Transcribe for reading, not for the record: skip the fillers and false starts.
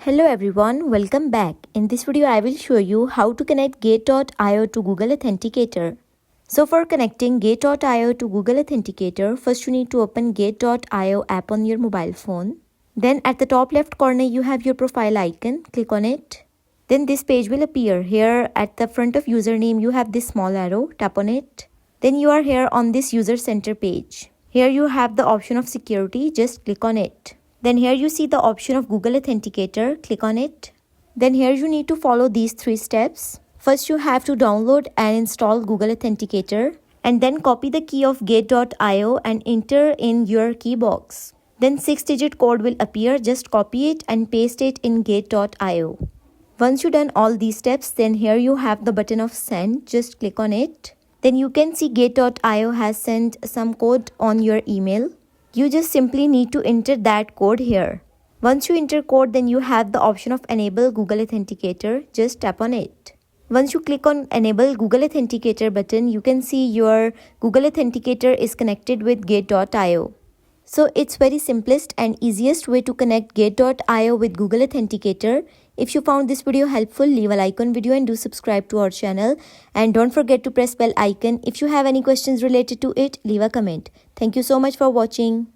Hello everyone, welcome back. In this video, I will show you how to connect Gate.io to Google Authenticator. So for connecting Gate.io to Google Authenticator, first you need to open Gate.io app on your mobile phone. Then at the top left corner, you have your profile icon. Click on it. Then this page will appear. Here at the front of username, you have this small arrow. Tap on it. Then you are here on this user center page. Here you have the option of security. Just click on it. Then here you see the option of Google Authenticator. Click on it. Then here you need to follow these 3 steps. First you have to download and install Google Authenticator. And then copy the key of Gate.io and enter in your key box. Then 6-digit code will appear. Just copy it and paste it in Gate.io. Once you done all these steps, then here you have the button of send. Just click on it. Then you can see Gate.io has sent some code on your email. You just simply need to enter that code here. Once you enter code, then you have the option of enable Google Authenticator. Just tap on it. Once you click on enable Google Authenticator button, you can see your Google Authenticator is connected with Gate.io. So it's very simplest and easiest way to connect Gate.io with Google Authenticator. If you found this video helpful, leave a like on video and do subscribe to our channel. And don't forget to press bell icon. If you have any questions related to it, leave a comment. Thank you so much for watching.